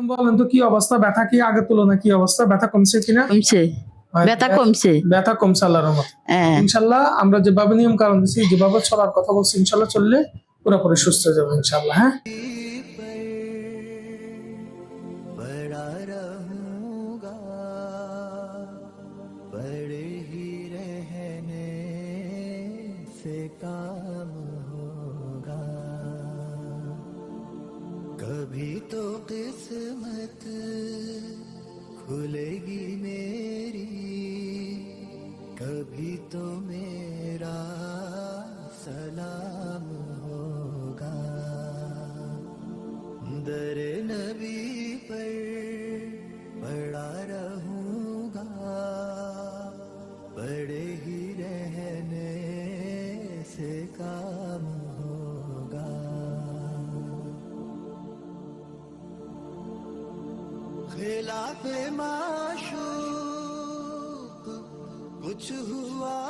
বলেন তো কি অবস্থা? ব্যথা কি আগের তুলনায় কি অবস্থা? ব্যথা কমছে কিনা? কমছে, ব্যথা কমছে। ব্যথা কমছে আল্লাহর রহমতে। হ্যাঁ, ইনশাআল্লাহ আমরা যেভাবে নিয়ম কানুন দিছি, যেভাবে চলার কথা বলছি, ইনশাআল্লাহ চললে পুরোপুরি সুস্থ হয়ে যাবে ইনশাআল্লাহ। হ্যাঁ? बड़ा रहूंगा, बड़े ही रहने से काम होगा। कभी तो किस्मत खुलेगी मेरी, कभी तो मेरा सलाम होगा। दर नबी पर पड़ा रहूंगा, बड़े ही रहने से काम होगा। खिलाफे माशूक कुछ हुआ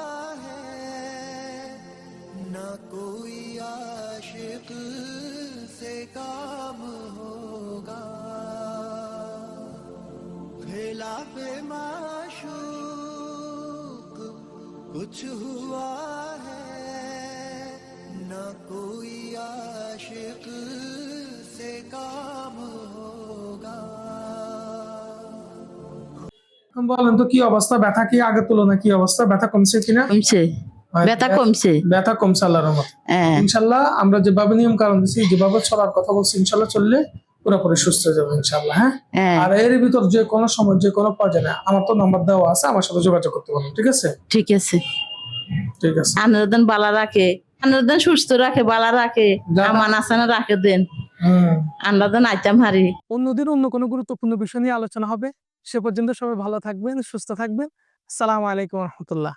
है, ना कोई आशिक से काम होगा। खिलाफे माशूक कुछ हुआ है, ना कोई आशिक से काम होगा। বলেন তো কি অবস্থা? ব্যথা কি আগের তুলনায় কি অবস্থা? ব্যথা কমছে কিনা? কমছে, ব্যথা কমছে। ব্যথা কমছে আল্লাহর রহমতে। হ্যাঁ, ইনশাআল্লাহ আমরা যেভাবে নিয়ম কানুন দিছি, যেভাবে চলার কথা বলছি, ইনশাআল্লাহ চললে পুরোপুরি সুস্থ হয়ে যাবে ইনশাআল্লাহ। হ্যাঁ? হ্যাঁ, আর এর ভিতর যে কোনো সময় যে কোনো পর্যায়ে আমার তো নাম্বার দেওয়া আছে, আমার সাথে যোগাযোগ করতে পারেন। ঠিক আছে? ঠিক আছে। ঠিক আছে। আনারদান বালা রাখে, আনারদান সুস্থ রাখে, বালা রাখে, আমান আসানা রাখে দেন। আনারদান আইতাম হারি। অন্যদিন অন্য কোনো গুরুত্বপূর্ণ বিষয় নিয়ে আলোচনা হবে। সে পর্যন্ত সবাই ভালো থাকবেন, সুস্থ থাকবেন। আসসালামু আলাইকুম ওয়া রাহমাতুল্লাহ।